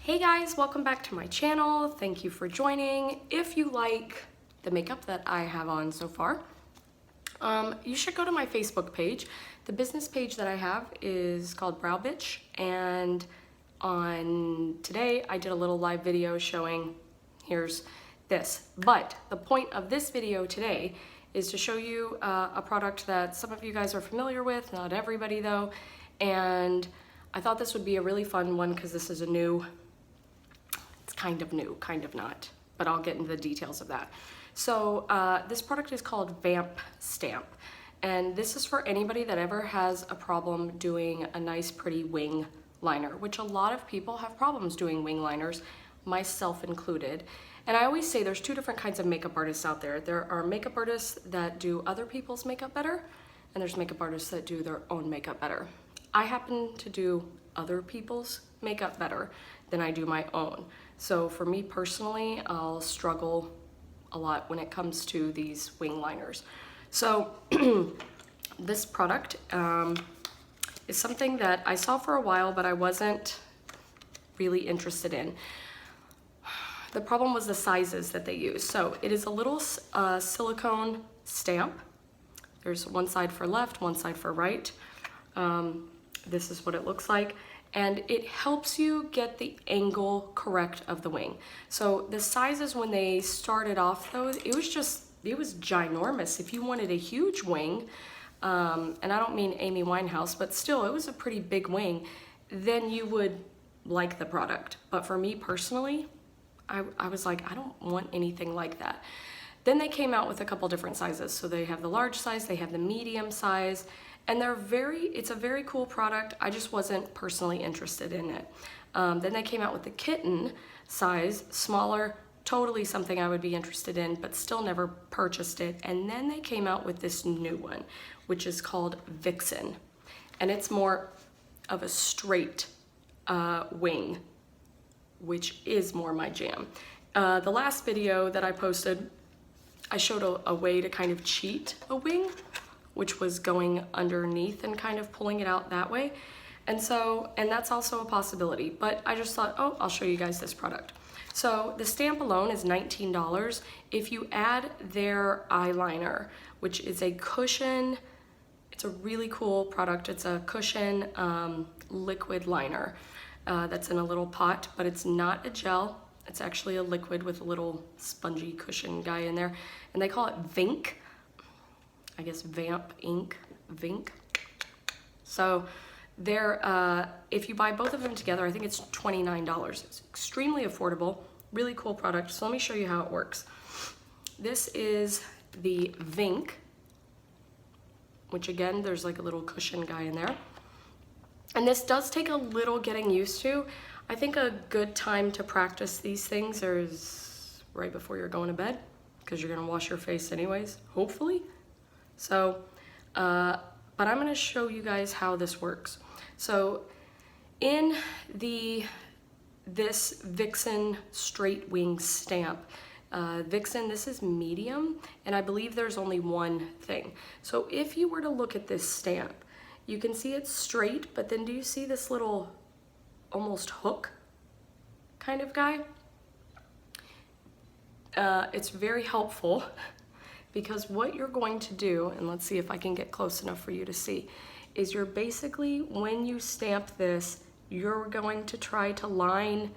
Hey guys, welcome back to my channel. Thank you for joining. If you like the makeup that I have on so far, you should go to my Facebook page. The business page that I have is called Brow Bitch, and on today I did a little live video showing here's this. But the point of this video today is to show you a product that some of you guys are familiar with, not everybody though, and I thought this would be a really fun one because this is a new, it's kind of new, kind of not, but I'll get into the details of that. So this product is called Vamp Stamp, and this is for anybody that ever has a problem doing a nice pretty wing liner, which a lot of people have problems doing wing liners, myself included. And I always say there's two different kinds of makeup artists out there. There are makeup artists that do other people's makeup better, and there's makeup artists that do their own makeup better. I happen to do other people's makeup better than I do my own. So for me personally, I'll struggle a lot when it comes to these wing liners. So this product is something that I saw for a while, but I wasn't really interested in. The problem was the sizes that they use. So it is a little silicone stamp. There's one side for left, one side for right. This is what it looks like, and it helps you get the angle correct of the wing. So the sizes when they started off though, it was ginormous. If you wanted a huge wing, and I don't mean Amy Winehouse, but still it was a pretty big wing, then you would like the product. But for me personally, I was like, I don't want anything like that. Then they came out with a couple different sizes. So they have the large size, they have the medium size, and it's a very cool product. I just wasn't personally interested in it. Then they came out with the kitten size, smaller, totally something I would be interested in, but still never purchased it. And then they came out with this new one, which is called Vixen. And it's more of a straight wing, which is more my jam. The last video that I posted, I showed a way to kind of cheat a wing, which was going underneath and kind of pulling it out that way. And that's also a possibility, but I just thought, oh, I'll show you guys this product. So the stamp alone is $19. If you add their eyeliner, which is a cushion, it's a really cool product. It's a cushion liquid liner that's in a little pot, but it's not a gel. It's actually a liquid with a little spongy cushion guy in there. And they call it Vink. I guess Vamp ink, Vink. So they're, if you buy both of them together, I think it's $29. It's extremely affordable, really cool product. So let me show you how it works. This is the Vink, which again, there's like a little cushion guy in there. And this does take a little getting used to. I think a good time to practice these things is right before you're going to bed, because you're gonna wash your face anyways, hopefully. So, but I'm gonna show you guys how this works. So in this Vixen straight wing stamp, Vixen, this is medium, and I believe there's only one thing. So if you were to look at this stamp, you can see it's straight, but then do you see this little almost hook kind of guy? It's very helpful because what you're going to do, and let's see if I can get close enough for you to see, is you're basically, when you stamp this, you're going to try to line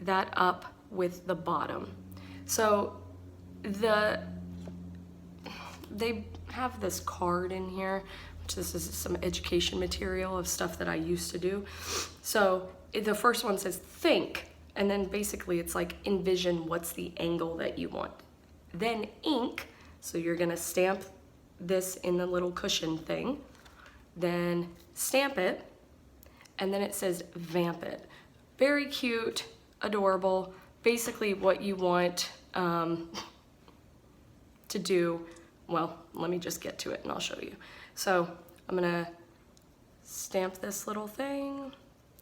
that up with the bottom. So they have this card in here, which this is some education material of stuff that I used to do. So the first one says think, and then basically it's like envision what's the angle that you want. Then ink, so you're gonna stamp this in the little cushion thing, then stamp it, and then it says vamp it. Very cute, adorable, basically what you want to do. Well, let me just get to it and I'll show you. So I'm gonna stamp this little thing,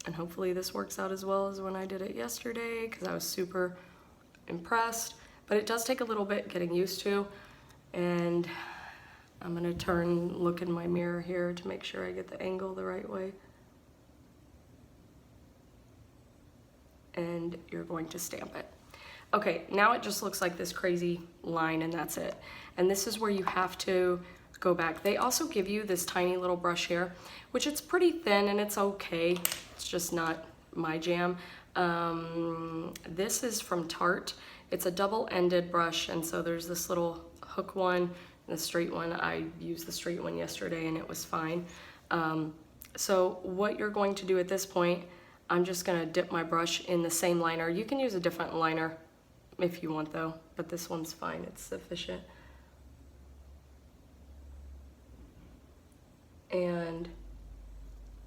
and hopefully this works out as well as when I did it yesterday, because I was super impressed. But it does take a little bit getting used to, and I'm gonna look in my mirror here to make sure I get the angle the right way. and you're going to stamp it. Okay, now it just looks like this crazy line and that's it. And this is where you have to go back. They also give you this tiny little brush here, which it's pretty thin and it's okay. It's just not my jam. This is from Tarte. It's a double-ended brush, and so there's this little hook one and the straight one. I used the straight one yesterday and it was fine. So what you're going to do at this point, I'm just gonna dip my brush in the same liner. You can use a different liner if you want though, but this one's fine, it's sufficient. And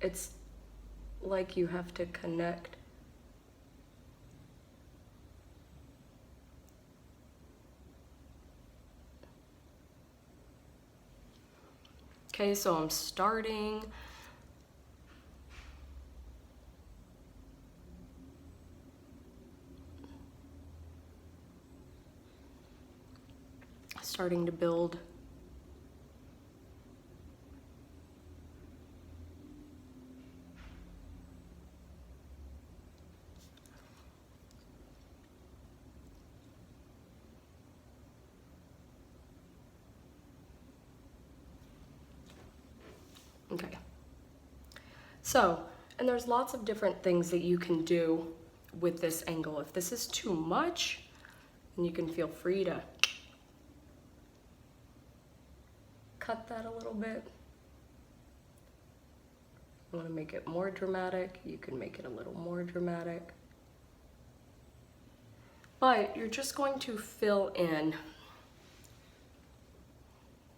it's like you have to connect. Okay, so I'm starting. Starting to build. Okay. So, and there's lots of different things that you can do with this angle. If this is too much, then you can feel free to cut that a little bit. You want to make it more dramatic, you can make it a little more dramatic. But you're just going to fill in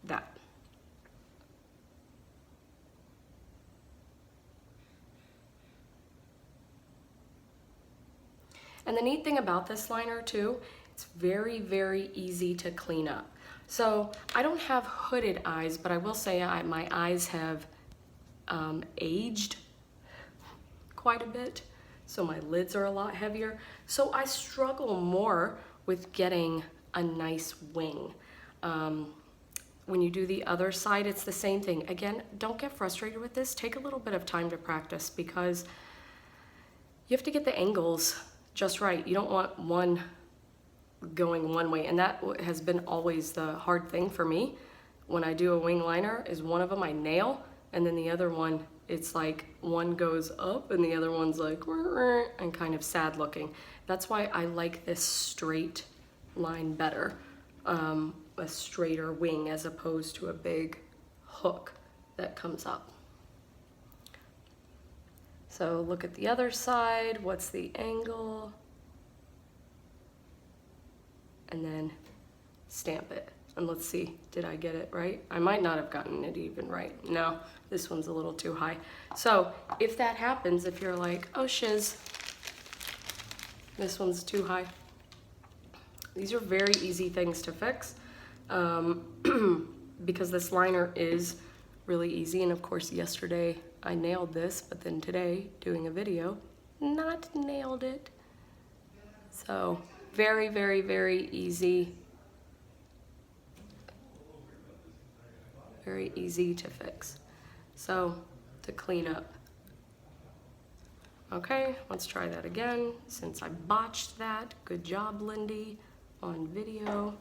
that. And the neat thing about this liner too, it's very, very easy to clean up. So I don't have hooded eyes, but I will say my eyes have aged quite a bit. So my lids are a lot heavier. So I struggle more with getting a nice wing. When you do the other side, it's the same thing. Again, don't get frustrated with this. Take a little bit of time to practice because you have to get the angles just right. You don't want one going one way, and that has been always the hard thing for me when I do a wing liner, is one of them I nail, and then the other one, it's like one goes up and the other one's like and kind of sad looking. That's why I like this straight line better, a straighter wing as opposed to a big hook that comes up. So look at the other side, what's the angle? And then stamp it. And let's see, did I get it right? I might not have gotten it even right. No, this one's a little too high. So if that happens, if you're like, oh shiz, this one's too high. These are very easy things to fix because this liner is really easy. And of course, yesterday I nailed this, but then today, doing a video, not nailed it. So very, very, very easy. Very easy to fix. So, to clean up. Okay, let's try that again. Since I botched that, good job, Lindy, on video.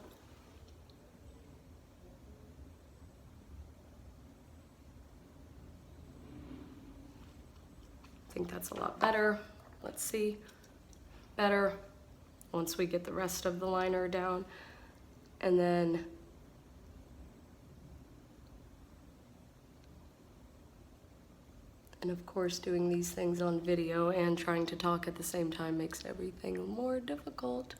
I think that's a lot better. Let's see. Better once we get the rest of the liner down. And then of course, doing these things on video and trying to talk at the same time makes everything more difficult.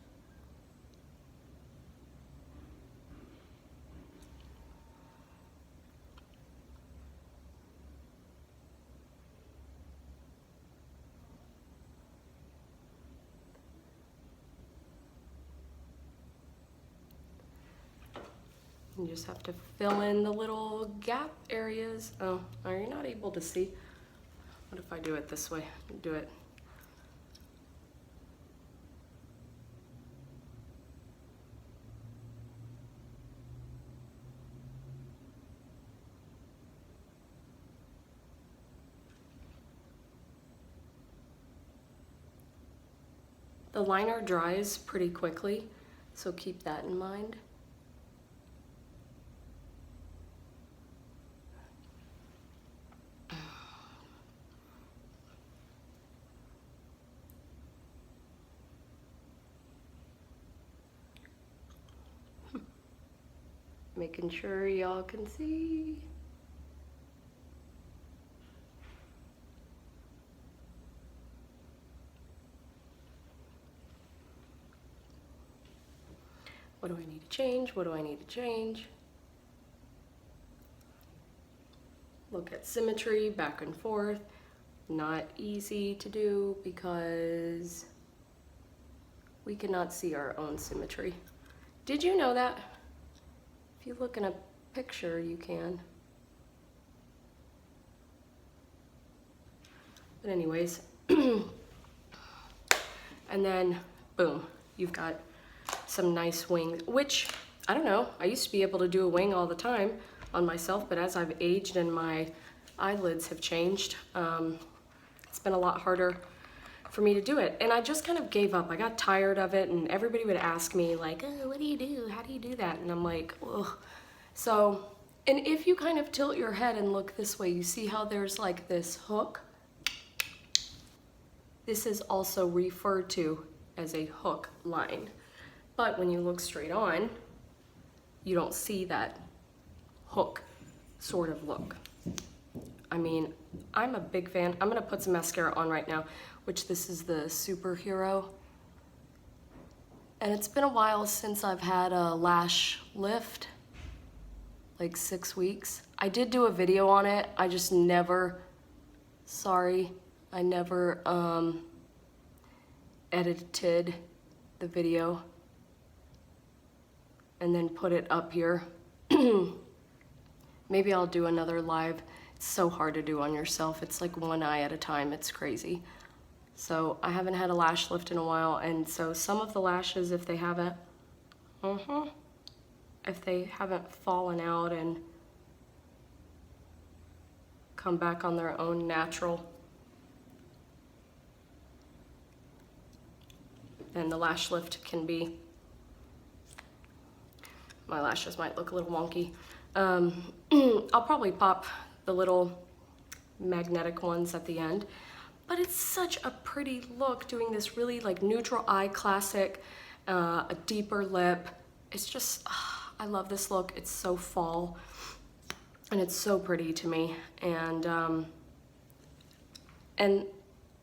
You just have to fill in the little gap areas. Oh, are you not able to see? What if I do it this way? Do it. The liner dries pretty quickly, so keep that in mind. Making sure y'all can see. What do I need to change? What do I need to change? Look at symmetry, back and forth. Not easy to do because we cannot see our own symmetry. Did you know that? If you look in a picture, you can. But anyways, and then boom, you've got some nice wings, which, I don't know, I used to be able to do a wing all the time on myself, but as I've aged and my eyelids have changed, it's been a lot harder for me to do it. And I just kind of gave up. I got tired of it, and everybody would ask me like, oh, what do you do? How do you do that? And I'm like, ugh. So, and if you kind of tilt your head and look this way, you see how there's like this hook? This is also referred to as a hook line. But when you look straight on, you don't see that hook sort of look. I mean, I'm a big fan. I'm gonna put some mascara on right now, which this is the Superhero. And it's been a while since I've had a lash lift, like 6 weeks. I did do a video on it. I just never, I never edited the video and then put it up here. Maybe I'll do another live. It's so hard to do on yourself. It's like one eye at a time. It's crazy. So I haven't had a lash lift in a while, and so some of the lashes, if they haven't, fallen out and come back on their own natural, then the lash lift can be, my lashes might look a little wonky. I'll probably pop the little magnetic ones at the end, but it's such a pretty look doing this really like neutral eye classic, a deeper lip. It's just, I love this look. It's so fall and it's so pretty to me. And I'm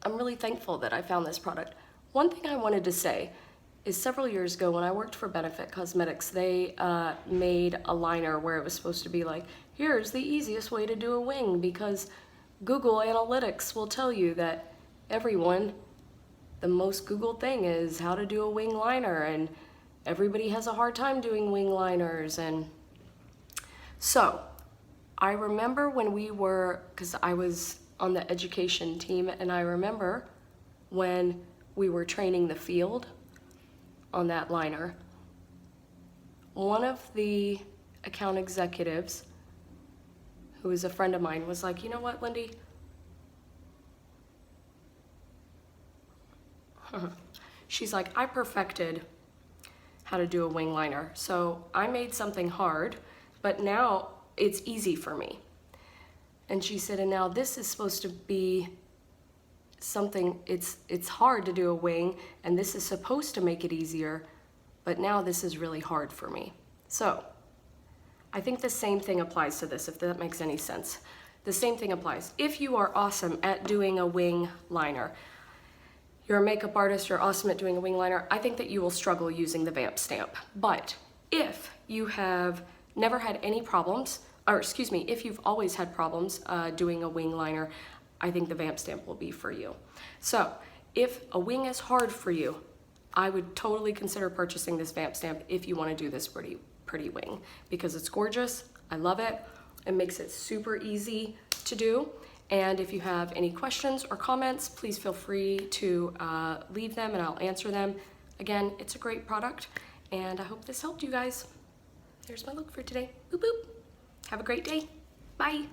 really thankful that I found this product. One thing I wanted to say is several years ago when I worked for Benefit Cosmetics, they made a liner where it was supposed to be like, here's the easiest way to do a wing, because Google Analytics will tell you that everyone, the most Googled thing is how to do a wing liner, and everybody has a hard time doing wing liners. And so I remember when we were, because I was on the education team, and I remember when we were training the field on that liner, one of the account executives, who is a friend of mine, was like, you know what, Lindy? She's like, I perfected how to do a wing liner. So I made something hard, but now it's easy for me. And she said, and now this is supposed to be something, it's hard to do a wing, and this is supposed to make it easier, but now this is really hard for me. So I think the same thing applies to this, if that makes any sense. The same thing applies. If you are awesome at doing a wing liner, you're a makeup artist, you're awesome at doing a wing liner, I think that you will struggle using the Vamp Stamp. But if you have never had any problems, or excuse me, if you've always had problems doing a wing liner, I think the Vamp Stamp will be for you. So if a wing is hard for you, I would totally consider purchasing this Vamp Stamp if you want to do this pretty wing, because it's gorgeous. I love it. It makes it super easy to do. And if you have any questions or comments, please feel free to leave them and I'll answer them. Again, it's a great product, and I hope this helped you guys. Here's my look for today. Boop, boop. Have a great day. Bye.